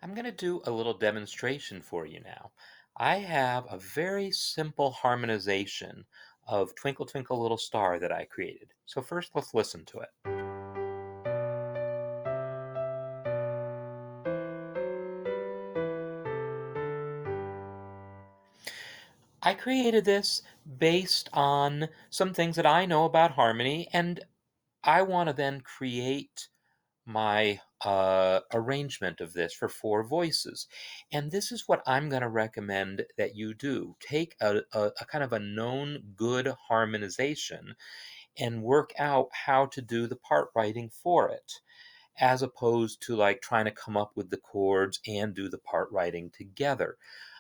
I'm going to do a little demonstration for you now. I have a very simple harmonization of Twinkle Twinkle Little Star that I created. So first let's listen to it. I created this based on some things that I know about harmony, and I want to then create my arrangement of this for four voices. And this is what I'm going to recommend that you do. Take a kind of a known good harmonization and work out how to do the part writing for it, as opposed to like trying to come up with the chords and do the part writing together.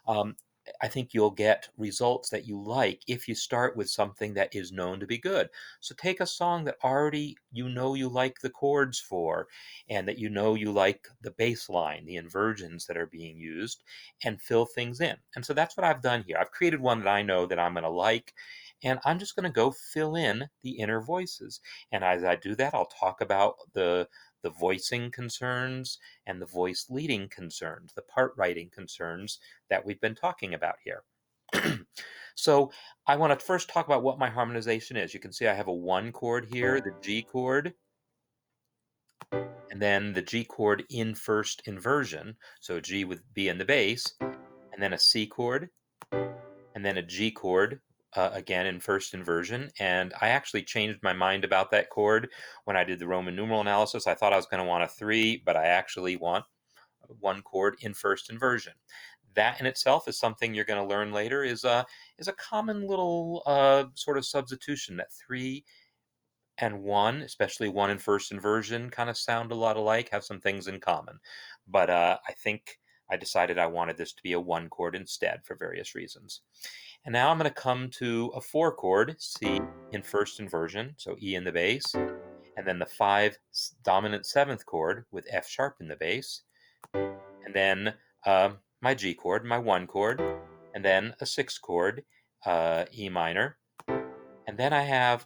Um, I think you'll get results that you like if you start with something that is known to be good. So take a song that already you like the chords for, and that you like the bass line, the inversions that are being used, and fill things in. And so that's what I've done here. I've created one that I know that I'm going to like, and I'm just going to go fill in the inner voices. And as I do that, I'll talk about the voicing concerns and the voice leading concerns, the part writing concerns that we've been talking about here. So I want to first talk about what my harmonization is. You can see I have a 1 chord here, the G chord, and then the G chord in first inversion, so G with B in the bass, and then a C chord, and then a G chord, again in first inversion. And I actually changed my mind about that chord when I did the Roman numeral analysis. I thought I was going to want a 3, but I actually want 1 chord in first inversion. That in itself is something you're going to learn later, is a common little sort of substitution, that 3 and 1, especially 1 in first inversion, kind of sound a lot alike, have some things in common. But I think I decided I wanted this to be a 1 chord instead for various reasons. And now I'm going to come to a 4 chord, C in first inversion, so E in the bass, and then the 5 dominant 7th chord with F sharp in the bass, and then my G chord, my 1 chord, and then a 6th chord, E minor. And then I have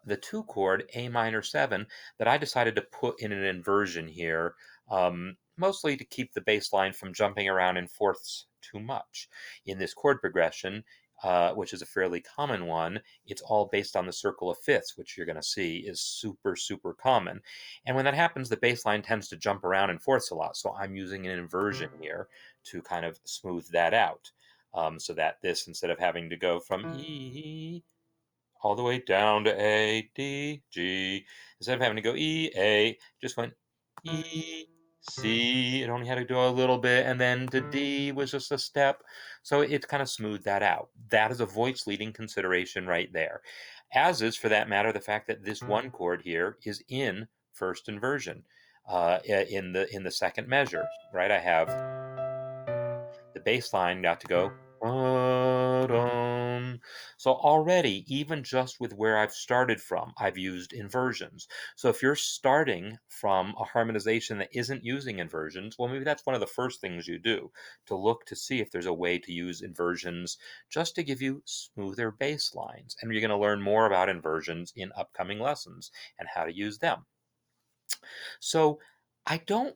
the 2 chord, A minor 7, that I decided to put in an inversion here, mostly to keep the bass line from jumping around in fourths too much. In this chord progression, which is a fairly common one, it's all based on the circle of fifths, which you're going to see is super, super common. And when that happens, the bass line tends to jump around in fourths a lot. So I'm using an inversion here to kind of smooth that out. So that this, instead of having to go from E all the way down to A, D, G. Instead of having to go E, A, just went E, C. It only had to go a little bit, and then to D was just a step. So it kind of smoothed that out. That is a voice leading consideration right there. As is, for that matter, the fact that this 1 chord here is in first inversion, in the second measure, right? I have the bass line got to go. Ba-dum. So already, even just with where I've started from, I've used inversions. So if you're starting from a harmonization that isn't using inversions, well, maybe that's one of the first things you do, to look to see if there's a way to use inversions just to give you smoother bass lines. And you're going to learn more about inversions in upcoming lessons and how to use them. So I don't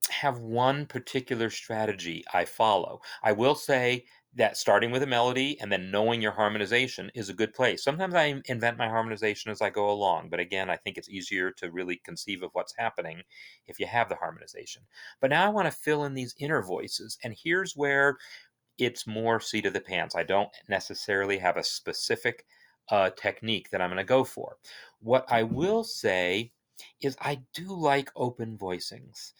have one particular strategy I follow. I will say that starting with a melody and then knowing your harmonization is a good place. Sometimes I invent my harmonization as I go along, but again, I think it's easier to really conceive of what's happening if you have the harmonization. But now I want to fill in these inner voices, and here's where it's more seat of the pants. I don't necessarily have a specific technique that I'm going to go for. What I will say is I do like open voicings.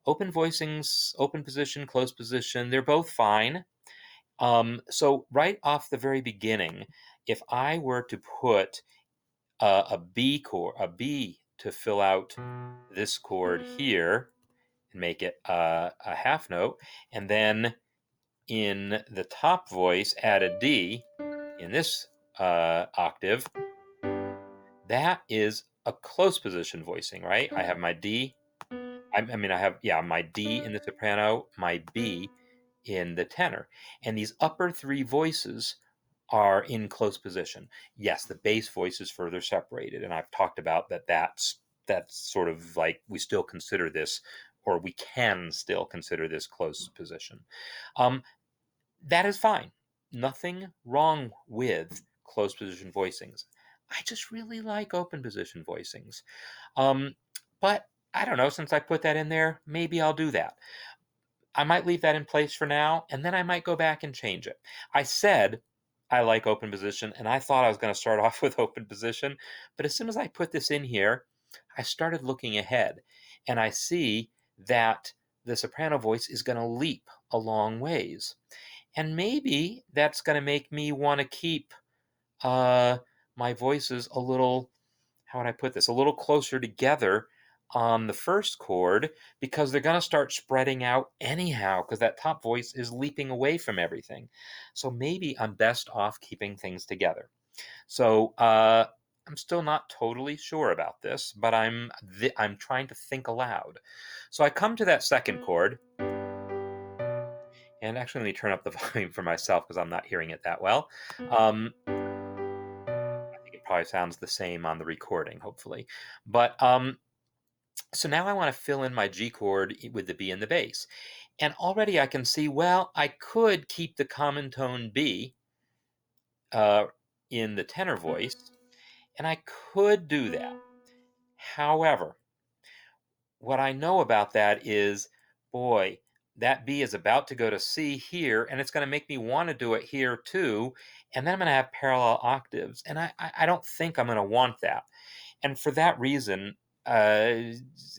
Open voicings, open position, closed position, they're both fine. So right off the very beginning, if I were to put a B chord, a B to fill out this chord here and make it a half note, and then in the top voice add a D in this octave, that is a close position voicing, right? I have my D. I mean, I have, yeah, my D in the soprano, my B in the tenor. And these upper 3 voices are in close position. Yes, the bass voice is further separated, and I've talked about that. That's sort of like we still consider this or we can still consider this closed position. Um, that is fine. Nothing wrong with closed position voicings. I just really like open position voicings. Um, but I don't know, since I put that in there, maybe I'll do that. I might leave that in place for now, and then I might go back and change it. I said I like open position, and I thought I was going to start off with open position, but as soon as I put this in here, I started looking ahead, and I see that the soprano voice is going to leap a long ways. And maybe that's going to make me want to keep uh, my voices a little, how would I put this, a little closer together on the first chord, because they're going to start spreading out anyhow because that top voice is leaping away from everything. So maybe I'm best off keeping things together. So I'm still not totally sure about this, but I'm trying to think aloud. So I come to that second chord, and actually let me turn up the volume for myself because I'm not hearing it that well. I think it probably sounds the same on the recording, hopefully. But so now I want to fill in my G chord with the B and the bass. And already I can see, well, I could keep the common tone B uh, in the tenor voice, and I could do that. However, what I know about that is, boy, that B is about to go to C here, and it's going to make me want to do it here too. And then I'm going to have parallel octaves, and I don't think I'm going to want that. And for that reason, uh,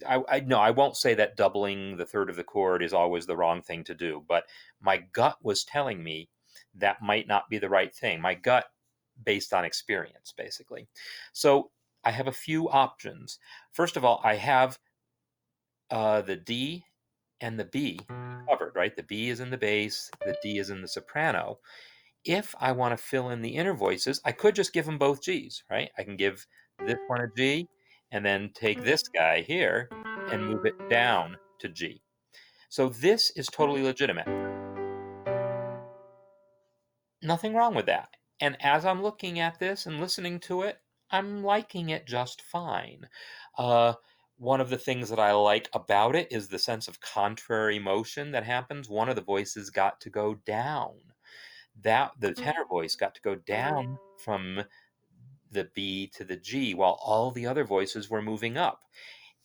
I no, I won't say that doubling the third of the chord is always the wrong thing to do, but my gut was telling me that might not be the right thing. My gut, based on experience, basically. So I have a few options. First of all, I have the D and the B covered, right? The B is in the bass, the D is in the soprano. If I want to fill in the inner voices, I could just give them both Gs, right? I can give this one a G and then take this guy here and move it down to G. So this is totally legitimate. Nothing wrong with that. And as I'm looking at this and listening to it, I'm liking it just fine. Uh, one of the things that I like about it is the sense of contrary motion that happens. One of the voices got to go down. That the tenor voice got to go down from the B to the G while all the other voices were moving up.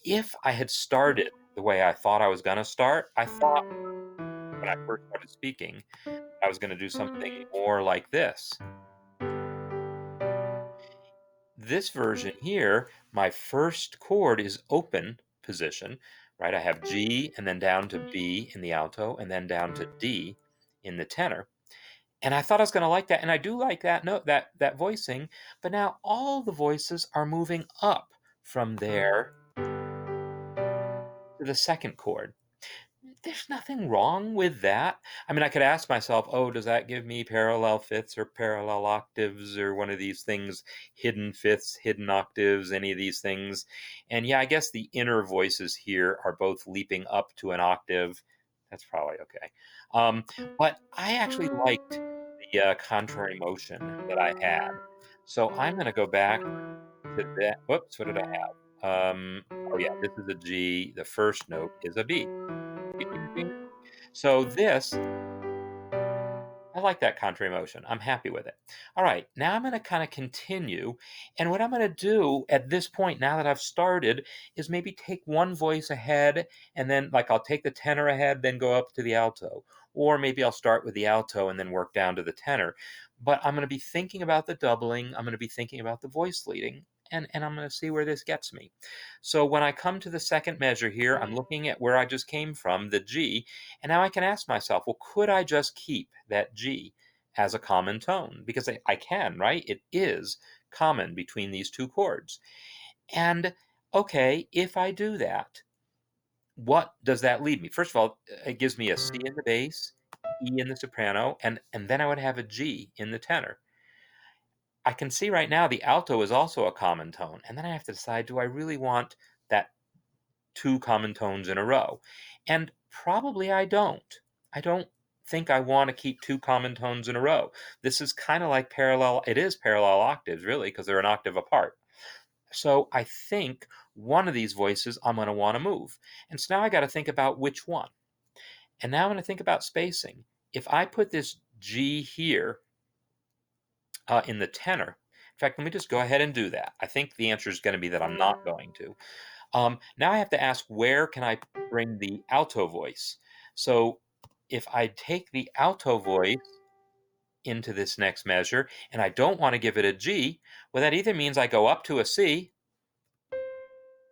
If I had started the way I thought I was going to start, I thought when I first started speaking, I was going to do something more like this. This version here, my first chord is open position, right? I have G and then down to B in the alto and then down to D in the tenor. And I thought I was going to like that, and I do like that note, that voicing, but now all the voices are moving up from there to the second chord. There's nothing wrong with that. I mean, I could ask myself, oh, does that give me parallel fifths or parallel octaves or one of these things, hidden fifths, hidden octaves, any of these things? And yeah, I guess the inner voices here are both leaping up to an octave. That's probably okay. But I actually liked the contrary motion that I had. So I'm going to go back to that. Whoops, what did I have? Oh, yeah, this is a G. The first note is a B. So this, I like that contrary motion. I'm happy with it. All right, now I'm going to kind of continue. And what I'm going to do at this point, now that I've started, is maybe take one voice ahead and then, like, I'll take the tenor ahead, then go up to the alto. Or maybe I'll start with the alto and then work down to the tenor. But I'm going to be thinking about the doubling. I'm going to be thinking about the voice leading. And I'm going to see where this gets me. So when I come to the second measure here, I'm looking at where I just came from, the G, and now I can ask myself, well, could I just keep that G as a common tone? Because I can, right? It is common between these two chords. And okay, if I do that, what does that lead me? First of all, it gives me a C in the bass, E in the soprano, and then I would have a G in the tenor. I can see right now the alto is also a common tone, and then I have to decide, do I really want that two common tones in a row? And probably I don't. I don't think I want to keep two common tones in a row. This is kind of like parallel, it is parallel octaves, really, because they're an octave apart. So I think one of these voices I'm going to want to move. And so now I got to think about which one. And now I'm going to think about spacing. If I put this G here in the tenor, in fact, let me just go ahead and do that. I think the answer is going to be that I'm not going to. Now I have to ask, where can I bring the alto voice? So if I take the alto voice into this next measure and I don't want to give it a G, well, that either means I go up to a C,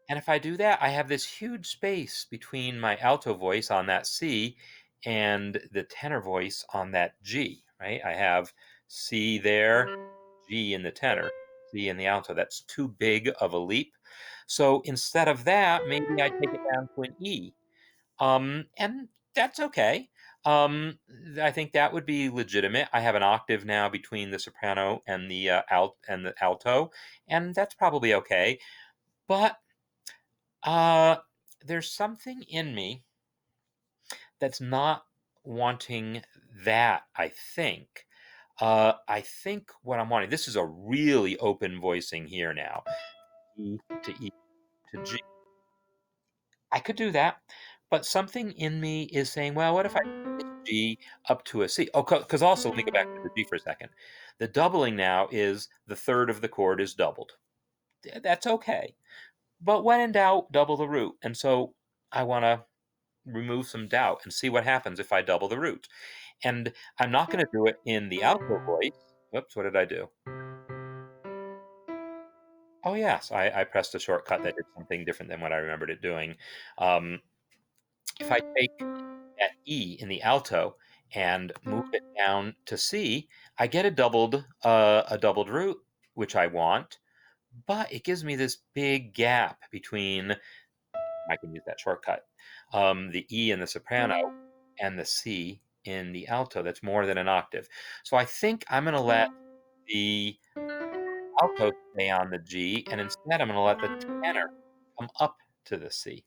and if I do that, I have this huge space between my alto voice on that C and the tenor voice on that G, right? I have C there, G in the tenor, C in the alto. That's too big of a leap. So instead of that, maybe I take it down to an E. And that's okay. I think that would be legitimate. I have an octave now between the soprano and the alto, and that's probably okay. But uh, there's something in me that's not wanting that, I think. I think what I'm wanting, this is a really open voicing here now. E to E to G. I could do that, but something in me is saying, well, what if I take this G up to a C? Oh, because also, let me go back to the G for a second. The doubling now is the third of the chord is doubled. That's okay. But when in doubt, double the root. And so I want to remove some doubt and see what happens if I double the root. And I'm not going to do it in the alto voice. Whoops, what did I do? Oh, yes, I pressed a shortcut that did something different than what I remembered it doing. Um, if I take that E in the alto and move it down to C, I get a doubled root, which I want, but it gives me this big gap between, I can use that shortcut, the E in the soprano and the C in the alto. That's more than an octave. So I think I'm going to let the alto stay on the G, and instead I'm going to let the tenor come up to the C.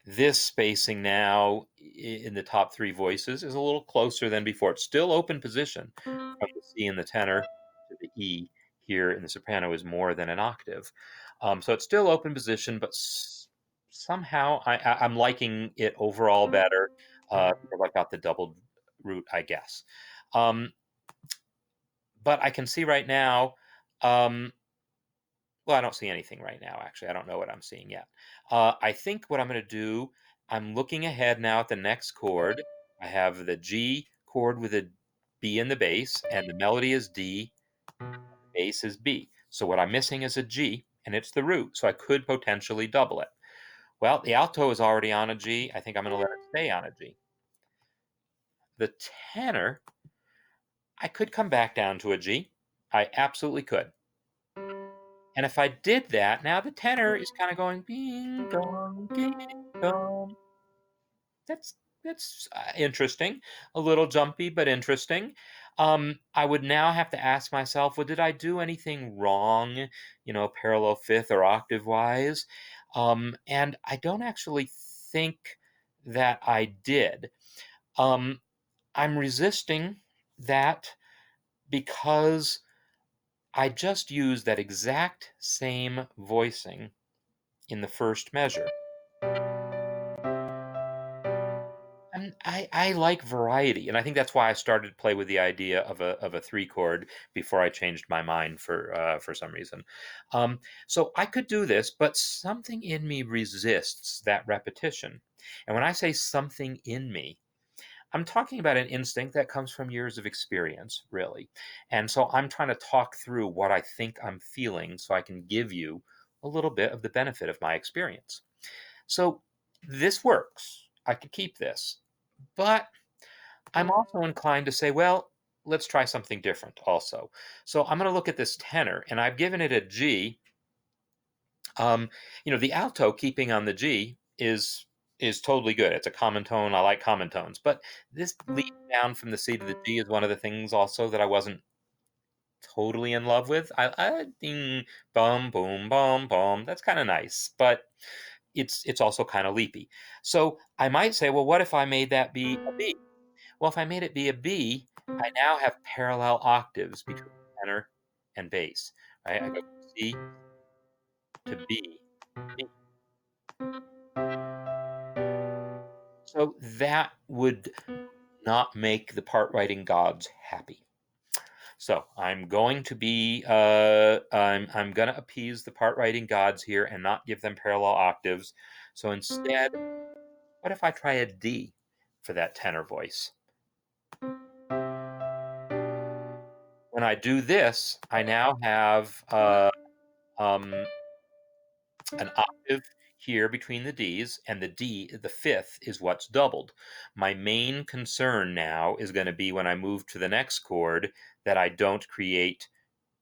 This spacing now in the top three voices is a little closer than before. It's still open position from the C in the tenor to the E here in the soprano is more than an octave. So it's still open position, but somehow I'm liking it overall better because I got the doubled root, I guess. Um, but I can see right now, um, well, I don't see anything right now, actually. I don't know what I'm seeing yet. I think what I'm going to do, I'm looking ahead now at the next chord. I have the G chord with a B in the bass, and the melody is D, bass is B. So what I'm missing is a G, and it's the root, so I could potentially double it. Well, the alto is already on a G. I think I'm going to let it stay on a G. The tenor, I could come back down to a G. I absolutely could. And if I did that, now the tenor is kind of going bing dong, ding dong. That's interesting, a little jumpy, but interesting. I would now have to ask myself, well, did I do anything wrong, parallel fifth or octave wise? And I don't actually think that I did. Um, I'm resisting that because I just used that exact same voicing in the first measure. And I like variety, and I think that's why I started to play with the idea of a three chord before I changed my mind for some reason. So I could do this, but something in me resists that repetition. And when I say something in me, I'm talking about an instinct that comes from years of experience, really. And so I'm trying to talk through what I think I'm feeling so I can give you a little bit of the benefit of my experience. So this works. I could keep this. But I'm also inclined to say, well, let's try something different also. So I'm going to look at this tenor, and I've given it a G. The alto keeping on the G is totally good. It's a common tone. I like common tones, but this leap down from the C to the G is one of the things also that I wasn't totally in love with. I ding bum boom bum bum. That's kind of nice, but it's also kind of leapy. So I might say, well, what if I made that be a B? Well, if I made it be a B, I now have parallel octaves between tenor and bass. Right? I go from C to B, B. So that would not make the part writing gods happy. So I'm going to be I'm going to appease the part writing gods here and not give them parallel octaves. So instead, what if I try a D for that tenor voice? When I do this, I now have um, an octave here between the Ds, and the D, the fifth, is what's doubled. My main concern now is going to be when I move to the next chord that I don't create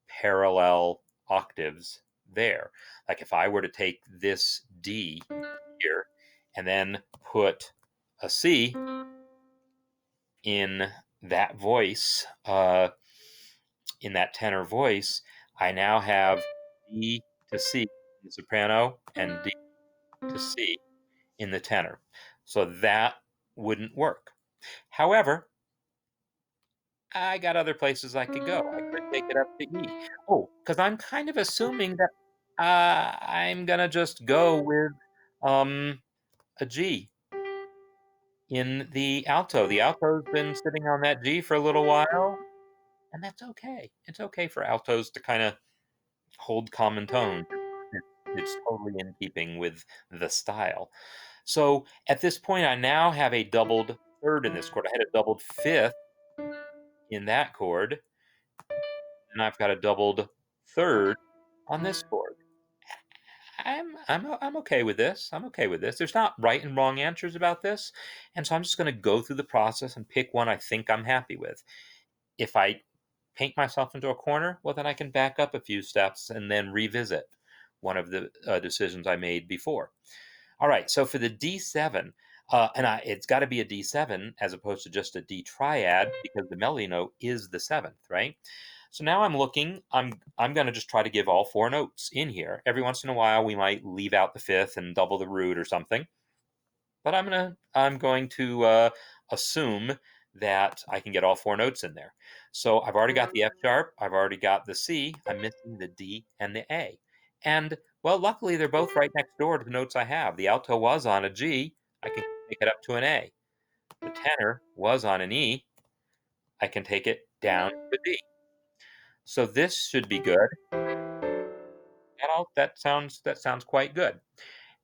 parallel octaves there. Like if I were to take this D here and then put a C in that voice, in that tenor voice, I now have D to C in the soprano and D to C in the tenor. So that wouldn't work. However, I got other places I could go. I could take it up to E. Oh, because I'm kind of assuming that I'm gonna just go with um, a G in the alto. The alto's been sitting on that G for a little while, and that's okay. It's okay for altos to kind of hold common tone. It's totally in keeping with the style. So at this point, I now have a doubled third in this chord. I had a doubled fifth in that chord, and I've got a doubled third on this chord. I'm okay with this. I'm okay with this. There's not right and wrong answers about this, and so I'm just going to go through the process and pick one I think I'm happy with. If I paint myself into a corner, well, then I can back up a few steps and then revisit one of the decisions I made before. All right, so for the D7, it's got to be a D7 as opposed to just a D triad because the melody note is the seventh, right? So now I'm looking. I'm going to just try to give all four notes in here. Every once in a while, we might leave out the fifth and double the root or something. But I'm going to assume that I can get all four notes in there. So I've already got the F sharp. I've already got the C. I'm missing the D and the A. And well, luckily they're both right next door to the notes I have. The alto was on a G. I can take it up to an A. The tenor was on an E. I can take it down to a D. So this should be good. That sounds quite good.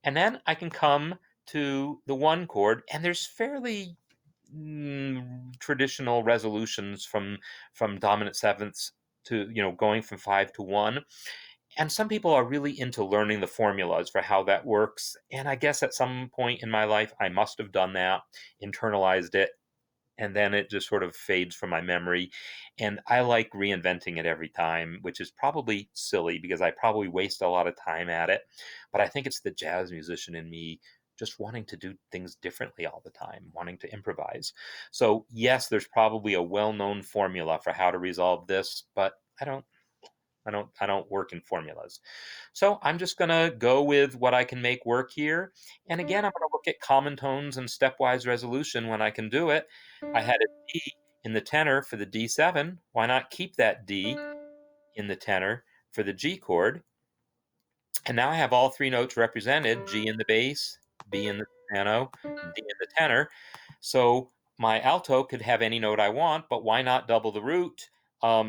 And then I can come to the one chord, and there's fairly traditional resolutions from dominant sevenths to going from five to one. And some people are really into learning the formulas for how that works. And I guess at some point in my life, I must have done that, internalized it, and then it just sort of fades from my memory. And I like reinventing it every time, which is probably silly because I probably waste a lot of time at it. But I think it's the jazz musician in me just wanting to do things differently all the time, wanting to improvise. So, yes, there's probably a well-known formula for how to resolve this, but I don't work in formulas. So I'm just going to go with what I can make work here. And again, I'm going to look at common tones and stepwise resolution when I can do it. I had a D in the tenor for the D7. Why not keep that D in the tenor for the G chord? And now I have all three notes represented, G in the bass, B in the piano, D in the tenor. So my alto could have any note I want, but why not double the root?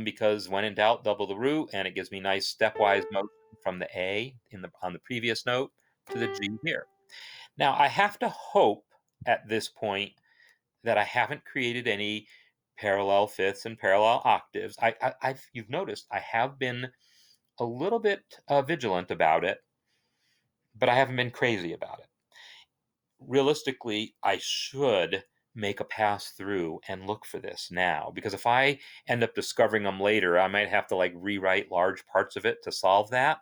Because when in doubt, double the root, and it gives me nice stepwise motion from the A on the previous note to the G here. Now I have to hope at this point that I haven't created any parallel fifths and parallel octaves. I've you've noticed I have been a little bit vigilant about it, but I haven't been crazy about it. Realistically, I should make a pass through and look for this now because if I end up discovering them later, I might have to like rewrite large parts of it to solve that,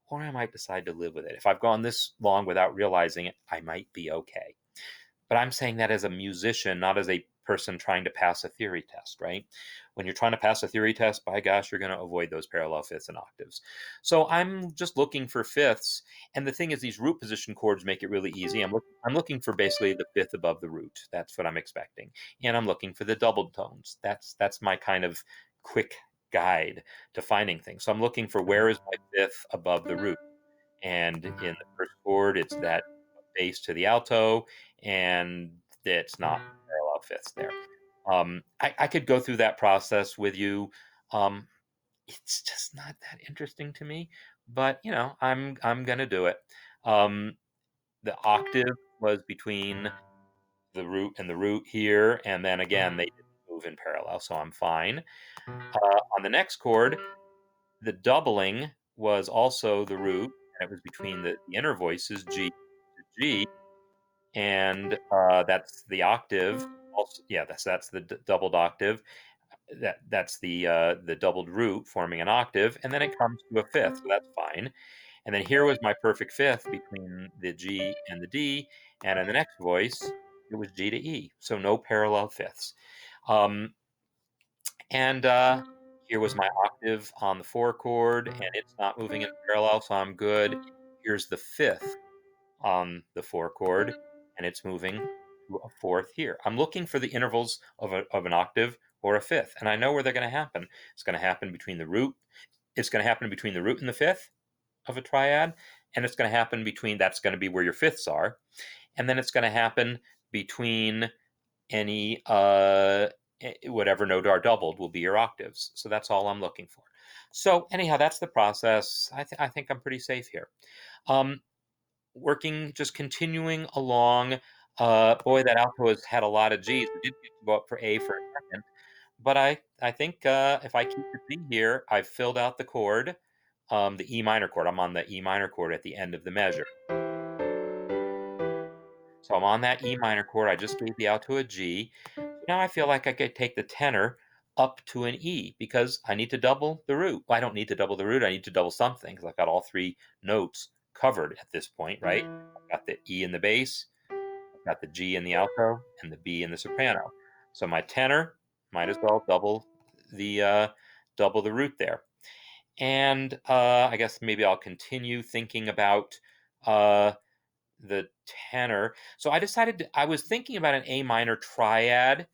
or I might decide to live with it. If I've gone this long without realizing it, I might be okay. But I'm saying that as a musician, not as a person trying to pass a theory test, right? When you're trying to pass a theory test, by gosh, you're going to avoid those parallel fifths and octaves. So I'm just looking for fifths. And the thing is, these root position chords make it really easy. I'm looking for basically the fifth above the root. That's what I'm expecting. And I'm looking for the doubled tones. That's my kind of quick guide to finding things. So I'm looking for where is my fifth above the root. And in the first chord, it's that bass to the alto, and it's not parallel fifths there. I could go through that process with you. Um, it's just not that interesting to me, but I'm gonna do it. Um, the octave was between the root and the root here, and then again they didn't move in parallel, so I'm fine. On the next chord, the doubling was also the root, and it was between the inner voices G to G, and that's the octave. Also, yeah, that's the doubled octave. That's the doubled root forming an octave, and then it comes to a fifth, so that's fine. And then here was my perfect fifth between the G and the D, and in the next voice it was G to E, so no parallel fifths. Um, and here was my octave on the four chord, and it's not moving in parallel, so I'm good. Here's the fifth on the four chord, and it's moving to a fourth here. I'm looking for the intervals of an octave or a fifth, and I know where they're going to happen. It's going to happen between the root. It's going to happen between the root and the fifth of a triad, and it's going to happen between. That's going to be where your fifths are, and then it's going to happen between any whatever note are doubled will be your octaves. So that's all I'm looking for. So anyhow, that's the process. I think I'm pretty safe here. Um, Working, just continuing along. Boy, that alto has had a lot of G's. We did get to go up for A for a second, but I think if I keep the G here, I've filled out the chord, the E minor chord. I'm on the E minor chord at the end of the measure. So I'm on that E minor chord. I just gave the alto a G. So now I feel like I could take the tenor up to an E because I need to double the root. Well, I don't need to double the root. I need to double something because I've got all three notes covered at this point, right? I've got the E in the bass, I've got the G in the alto, and the B in the soprano. So my tenor might as well double the root there. And I guess maybe I'll continue thinking about uh, the tenor. So I was thinking about an A minor triad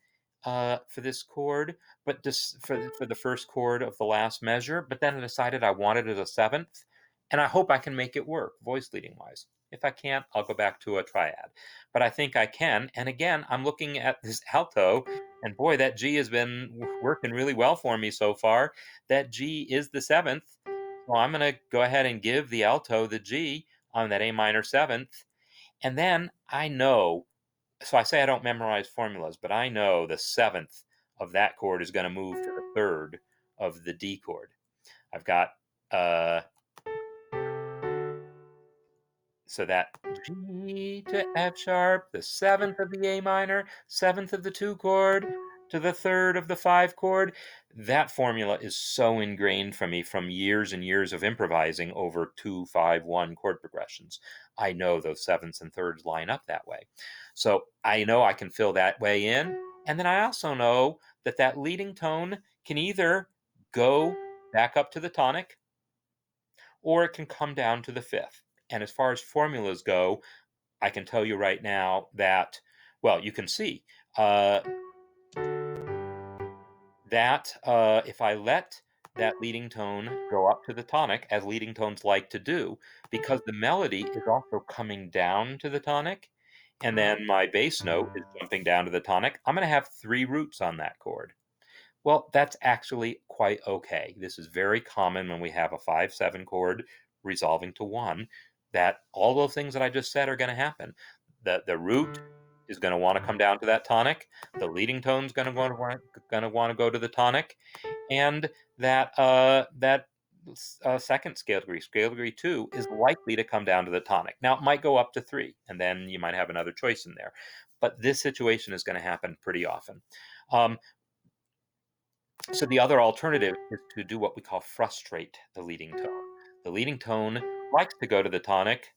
for this chord, but just for the first chord of the last measure. But then I decided I wanted it a seventh, and I hope I can make it work voice leading wise. If I can't, I'll go back to a triad. But I think I can. And again, I'm looking at this alto, and boy, that G has been working really well for me so far. That G is the seventh. So I'm going to go ahead and give the alto the G on that A minor seventh, and then I know, so I say I don't memorize formulas, but I know the seventh of that chord is going to move to the third of the D chord. I've got, uh, so that G to F sharp, the seventh of the A minor, seventh of the two chord, to the third of the five chord. That formula is so ingrained from me from years and years of improvising over 2-5-1 chord progressions. I know those sevenths and thirds line up that way. So I know I can fill that way in. And then I also know that that leading tone can either go back up to the tonic or it can come down to the fifth. And as far as formulas go, I can tell you right now that, well, you can see uh, that if I let that leading tone go up to the tonic, as leading tones like to do, because the melody is also coming down to the tonic, and then my bass note is jumping down to the tonic, I'm going to have three roots on that chord. Well, that's actually quite okay. This is very common when we have a 5-7 chord resolving to 1, that all those things that I just said are going to happen. The root is going to want to come down to that tonic. The leading tone is going to want to go to the tonic, and that second scale degree 2, is likely to come down to the tonic. Now it might go up to 3, and then you might have another choice in there. But this situation is going to happen pretty often. Um, so the other alternative is to do what we call frustrate the leading tone. The leading tone likes to go to the tonic,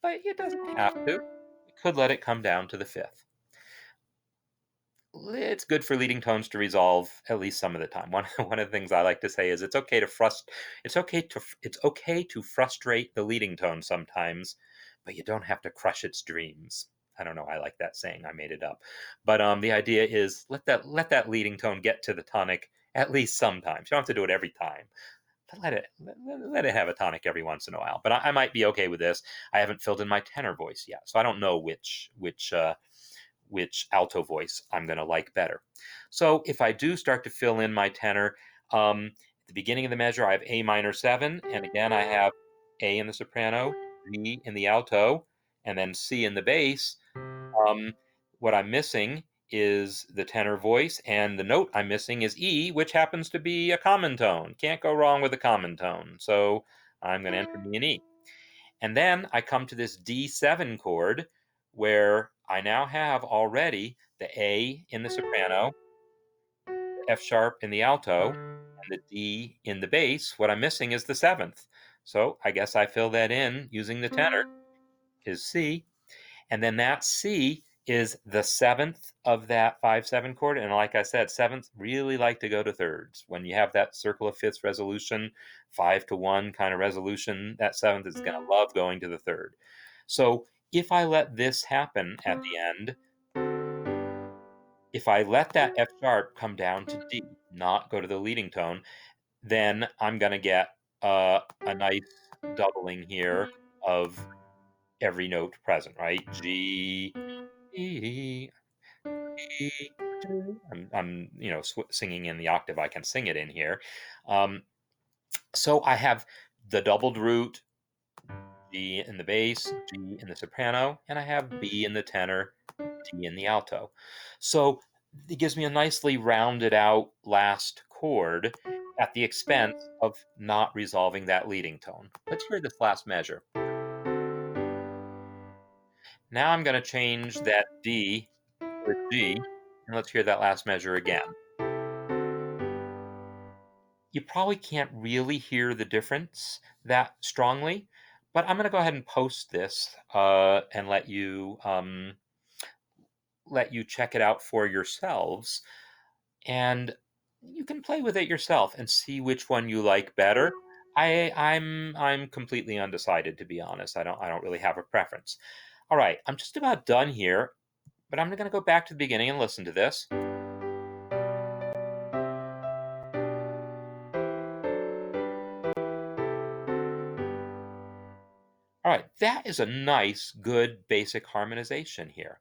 but it doesn't have to. We could let it come down to the fifth. It's good for leading tones to resolve at least some of the time. One of the things I like to say is it's okay to frustrate the leading tone sometimes, but you don't have to crush its dreams. I don't know. I like that saying. I made it up, but the idea is let that leading tone get to the tonic At least sometimes. You don't have to do it every time. But let it have a tonic every once in a while. But I might be okay with this. I haven't filled in my tenor voice yet, so I don't know which alto voice I'm going to like better. So if I do start to fill in my tenor, at the beginning of the measure, I have A minor 7, and again, I have A in the soprano, B in the alto, and then C in the bass. Um, what I'm missing is the tenor voice, and the note I'm missing is E, which happens to be a common tone. Can't go wrong with a common tone. So I'm going to enter B and E. And then I come to this D7 chord where I now have already the A in the soprano, the F sharp in the alto, and the D in the bass. What I'm missing is the seventh. So I guess I fill that in using the tenor, is C. And then that C is the seventh of that 5/7 chord. And like I said, sevenths really like to go to thirds. When you have that circle of fifths resolution, 5-1 kind of resolution, that seventh is going to love going to the third. So if I let this happen at the end, if I let that F sharp come down to D, not go to the leading tone, then I'm going to get a nice doubling here of every note present, right? G, E, I'm singing in the octave I can sing it in here. Um, so I have the doubled root, G in the bass, G in the soprano, and I have B in the tenor, D in the alto. So it gives me a nicely rounded out last chord at the expense of not resolving that leading tone. Let's hear this last measure. Now I'm going to change that D to a G, and let's hear that last measure again. You probably can't really hear the difference that strongly, but I'm going to go ahead and post this and let you check it out for yourselves, and you can play with it yourself and see which one you like better. I'm completely undecided, to be honest. I don't really have a preference. All right, I'm just about done here, but I'm going to go back to the beginning and listen to this. All right, that is a nice, good, basic harmonization here.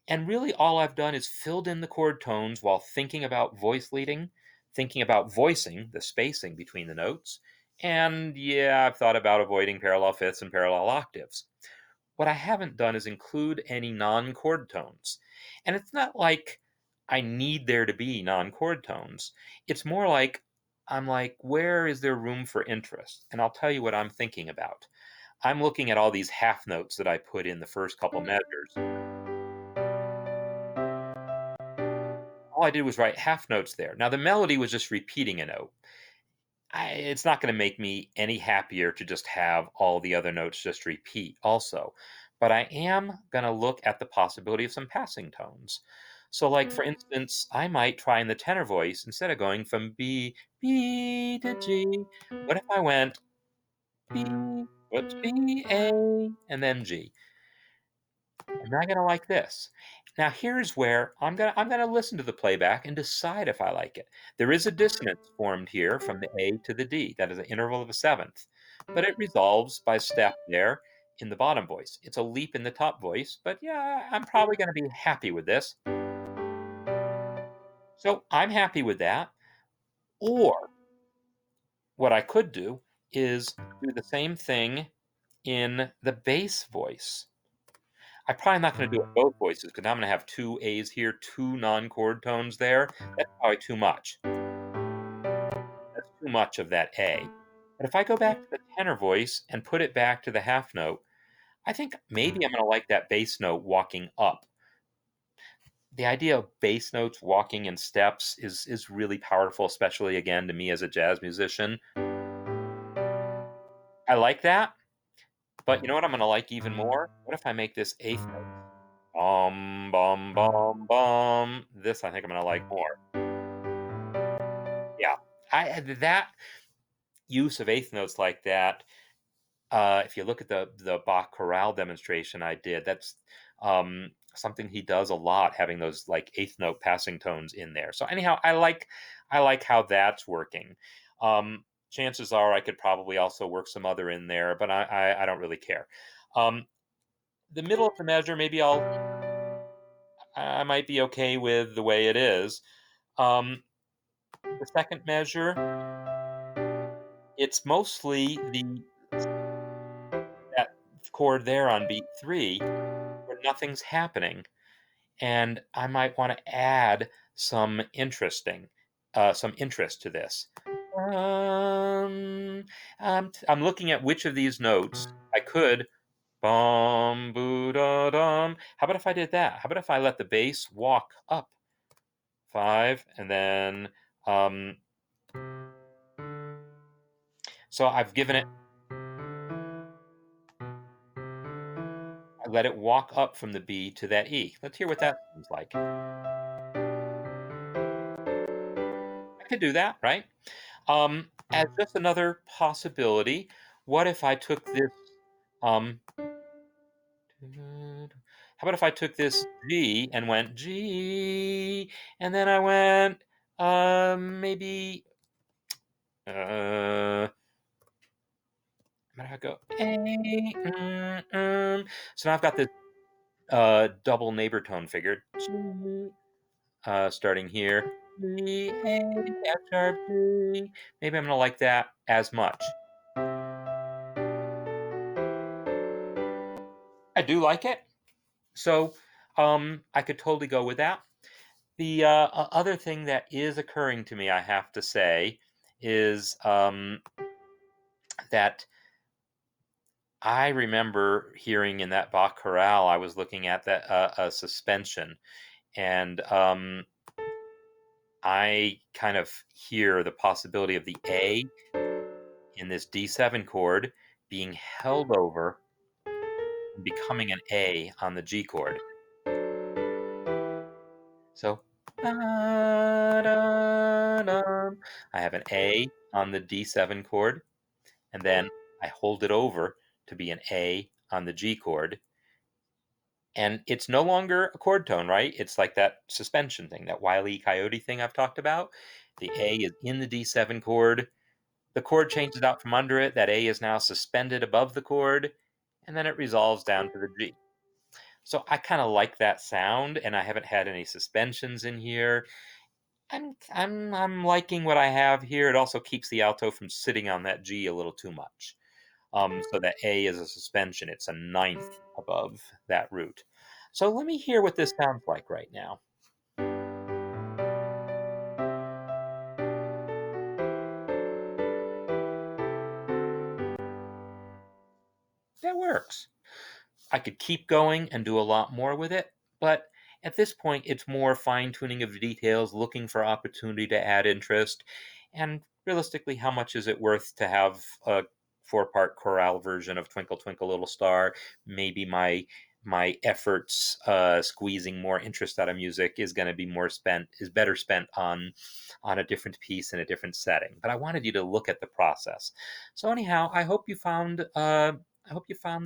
And really, all I've done is filled in the chord tones while thinking about voice leading, thinking about voicing, the spacing between the notes. And yeah, I've thought about avoiding parallel fifths and parallel octaves. What I haven't done is include any non chord tones. And it's not like I need there to be non chord tones. It's more like I'm like, where is there room for interest? And I'll tell you what I'm thinking about. I'm looking at all these half notes that I put in the first couple measures. All I did was write half notes there. Now, the melody was just repeating a note. It's not going to make me any happier to just have all the other notes just repeat also. But I am going to look at the possibility of some passing tones. So, like for instance, I might try in the tenor voice, instead of going from B to G, what if I went B, whoops, B, A, and then G? Am I gonna like this? Now here's where I'm gonna listen to the playback and decide if I like it. There is a dissonance formed here from the A to the D. That is an interval of a seventh, but it resolves by step there in the bottom voice. It's a leap in the top voice, but yeah, I'm probably gonna be happy with this. So I'm happy with that. Or what I could do is do the same thing in the bass voice. I'm probably not gonna do it both voices because I'm gonna have 2 A's here, 2 non-chord tones there. That's probably too much. That's too much of that A. But if I go back to the tenor voice and put it back to the half note, I think maybe I'm gonna like that bass note walking up. The idea of bass notes walking in steps is really powerful, especially, again, to me as a jazz musician. I like that, but you know what I'm gonna like even more? What if I make this eighth note? Bum, bum. This I think I'm gonna like more. Yeah. That use of eighth notes like that, if you look at the Bach chorale demonstration I did, that's something he does a lot, having those like eighth note passing tones in there. So anyhow, I like how that's working. Chances are I could probably also work some other in there, but I don't really care. Um, the middle of the measure, maybe I might be okay with the way it is. Um, the second measure, it's mostly the that chord there on beat three where nothing's happening, and I might want to add some interest to this. Um, I'm looking at which of these notes I could bum boo da dum. How about if I did that? How about if I let the bass walk up five and then um, so I've given it. I let it walk up from the B to that E. Let's hear what that sounds like. I could do that, right? As just another possibility, what if I took this, um, how about if I took this G and went G, and then I went, maybe, how about I go A, so now I've got this double neighbor tone figured. G, starting here. G, A, F sharp, G. Maybe I'm gonna like that as much. I do like it. So, I could totally go with that. The other thing that is occurring to me, I have to say, is that I remember hearing in that Bach chorale, I was looking at that a suspension, and I kind of hear the possibility of the A in this D7 chord being held over and becoming an A on the G chord. So, ba-da-dum, I have an A on the D7 chord, and then I hold it over to be an A on the G chord. And it's no longer a chord tone, right? It's like that suspension thing, that Wile E. Coyote thing I've talked about. The A is in the D7 chord. The chord changes out from under it. That A is now suspended above the chord, and then it resolves down to the G. So I kind of like that sound, and I haven't had any suspensions in here. I'm liking what I have here. It also keeps the alto from sitting on that G a little too much. So that A is a suspension. It's a ninth above that root. So let me hear what this sounds like right now. That works. I could keep going and do a lot more with it, but at this point, it's more fine tuning of the details, looking for opportunity to add interest, and realistically, how much is it worth to have a four-part chorale version of Twinkle Twinkle Little Star? Maybe my efforts squeezing more interest out of music is better spent on a different piece in a different setting. But I wanted you to look at the process. So anyhow, I hope you found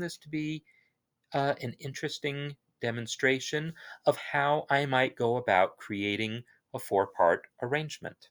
this to be an interesting demonstration of how I might go about creating a four-part arrangement.